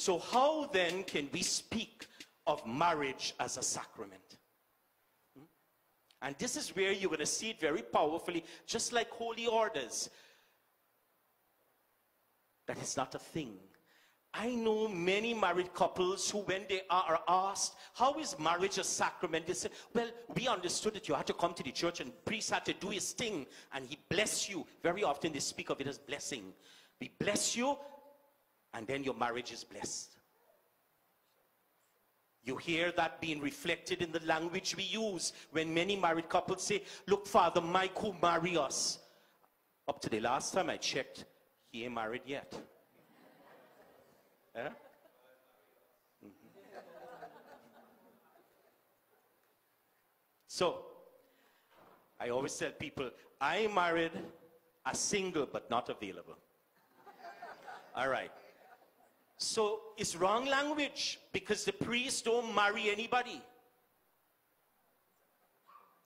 So how then can we speak of marriage as a sacrament? And this is where you're going to see it very powerfully, just like holy orders. That is not a thing. I know many married couples who, when they are asked, how is marriage a sacrament? They say, well, we understood that you had to come to the church and the priest had to do his thing and he bless you. Very often they speak of it as blessing. We bless you and then your marriage is blessed. You hear that being reflected in the language we use when many married couples say, look, Father Mike who marry us. Up to the last time I checked, he ain't married yet. Eh? So, I always tell people, I married a single but not available. All right. So, it's wrong language because the priests don't marry anybody.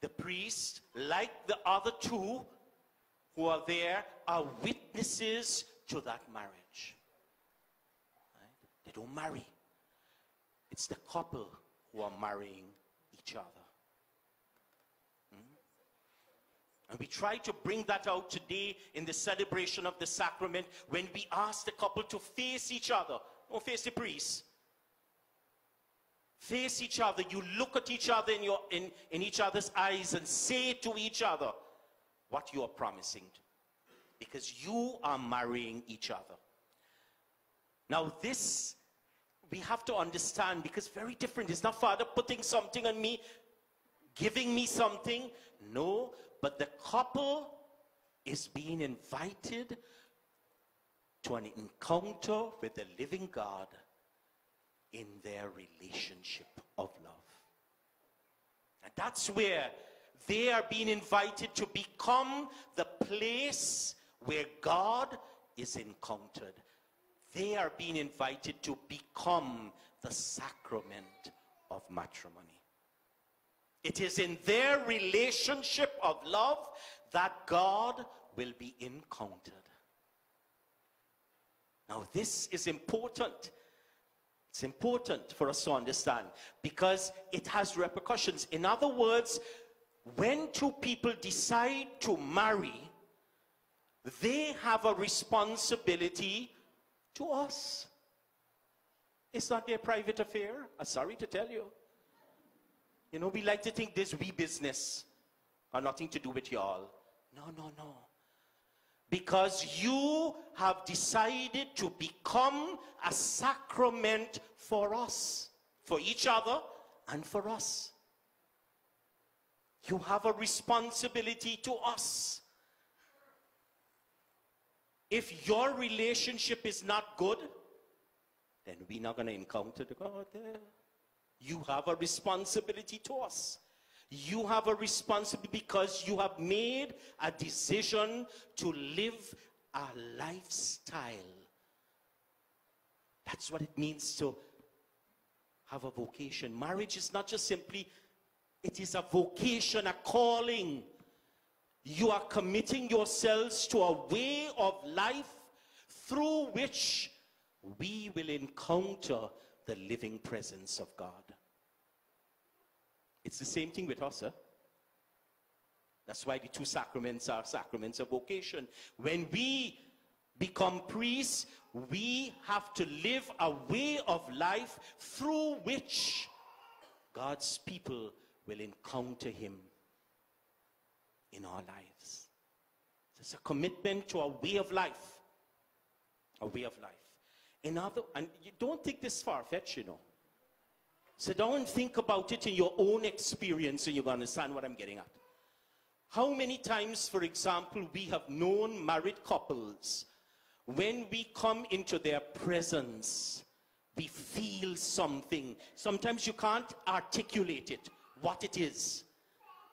The priests, like the other two who are there, are witnesses to that marriage. They don't marry. It's the couple who are marrying each other. And we try to bring that out today in the celebration of the sacrament when we ask the couple to face each other. Don't face the priest. Face each other. You look at each other in each other's eyes and say to each other what you are promising. Because you are marrying each other. Now this, we have to understand because very different. It's not Father putting something on me, giving me something. No, but the couple is being invited to an encounter with the living God in their relationship of love. And that's where they are being invited to become the place where God is encountered. They are being invited to become the sacrament of matrimony. It is in their relationship of love that God will be encountered. Now this is important. It's important for us to understand because it has repercussions. In other words, when two people decide to marry, they have a responsibility to us. It's not their private affair. I'm sorry to tell you. You know, we like to think this we business got nothing to do with y'all. No, no, no. Because you have decided to become a sacrament for us, for each other and for us. You have a responsibility to us. If your relationship is not good, then we're not going to encounter the God there. You have a responsibility to us. You have a responsibility because you have made a decision to live a lifestyle. That's what it means to have a vocation. Marriage is not just simply, it is a vocation, a calling. You are committing yourselves to a way of life through which we will encounter the living presence of God. It's the same thing with us, huh? That's why the two sacraments are sacraments of vocation. When we become priests, we have to live a way of life through which God's people will encounter him in our lives. It's a commitment to a way of life. A way of life. And you don't think this far-fetched, you know. So don't think about it in your own experience and you're going to understand what I'm getting at. How many times, for example, we have known married couples, when we come into their presence, we feel something. Sometimes you can't articulate it, what it is,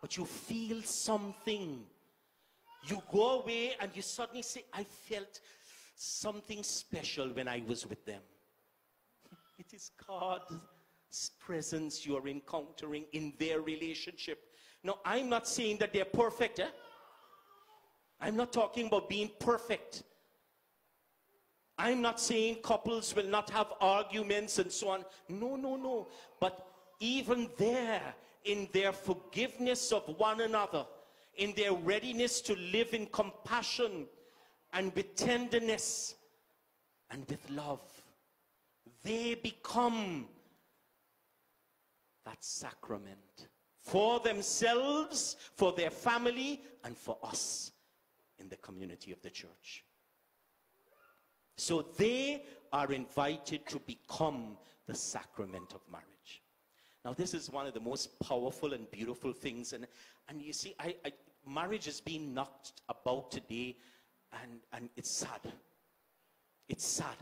but you feel something. You go away and you suddenly say, I felt something special when I was with them. It is God's presence you are encountering in their relationship. Now, I'm not saying that they're perfect. I'm not talking about being perfect. I'm not saying couples will not have arguments and so on. No, no, no. But even there, in their forgiveness of one another, in their readiness to live in compassion and with tenderness and with love, they become that sacrament for themselves, for their family, and for us in the community of the church. So they are invited to become the sacrament of marriage. Now, this is one of the most powerful and beautiful things. And you see, marriage is being knocked about today, and it's sad. It's sad.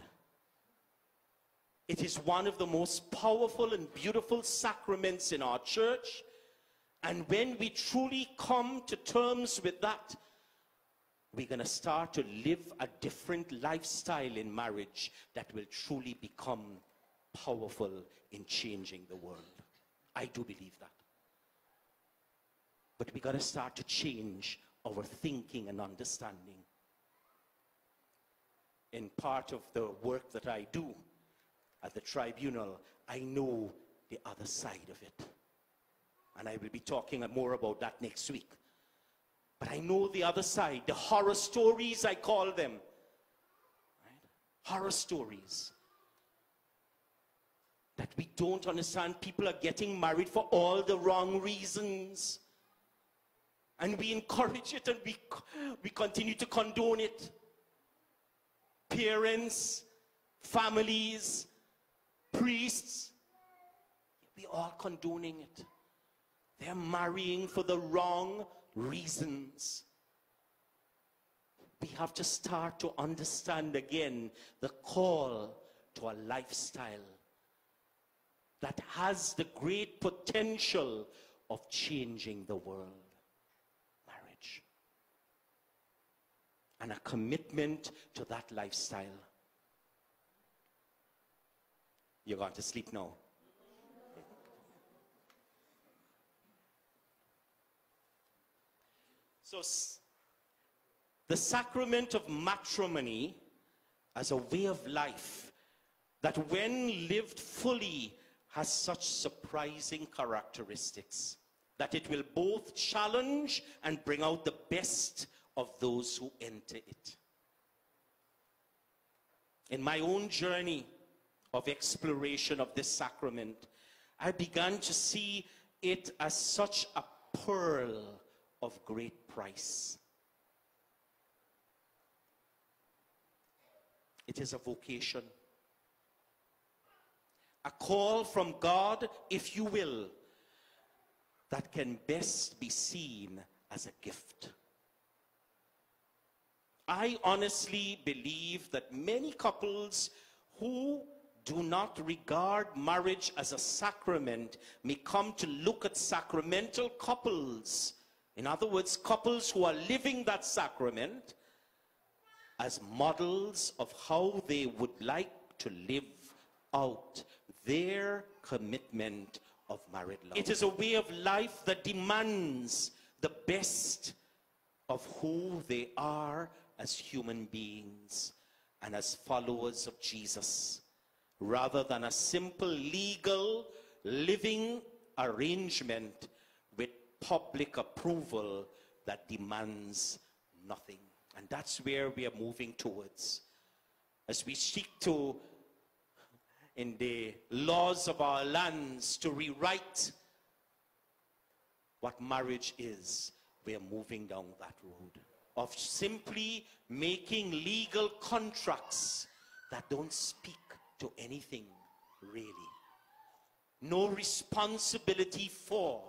It is one of the most powerful and beautiful sacraments in our church. And when we truly come to terms with that, we're going to start to live a different lifestyle in marriage that will truly become powerful in changing the world. I do believe that. But we got to start to change our thinking and understanding. In part of the work that I do at the tribunal, I know the other side of it. And I will be talking more about that next week. But I know the other side, the horror stories, I call them. Right? Horror stories. That we don't understand. People are getting married for all the wrong reasons. And we encourage it, and we continue to condone it. Parents, families, priests, we are condoning it. They're marrying for the wrong reasons. We have to start to understand again the call to a lifestyle that has the great potential of changing the world. Marriage. And a commitment to that lifestyle. You're going to sleep now. So, the sacrament of matrimony as a way of life that when lived fully has such surprising characteristics that it will both challenge and bring out the best of those who enter it. In my own journey of exploration of this sacrament, I began to see it as such a pearl of great price. It is a vocation, a call from God, if you will, that can best be seen as a gift. I honestly believe that many couples who do not regard marriage as a sacrament may come to look at sacramental couples, in other words, couples who are living that sacrament, as models of how they would like to live out their commitment of married life. It is a way of life that demands the best of who they are as human beings and as followers of Jesus, rather than a simple legal living arrangement with public approval that demands nothing. And that's where we are moving towards. As we seek to, in the laws of our lands, to rewrite what marriage is, we are moving down that road of simply making legal contracts that don't speak to anything, really. No responsibility for,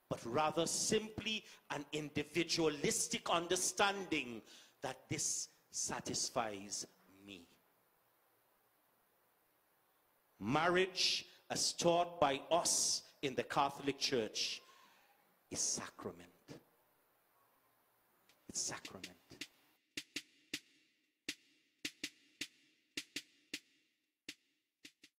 but rather simply an individualistic understanding that this satisfies me. Marriage, as taught by us in the Catholic Church, is sacrament. It's sacrament.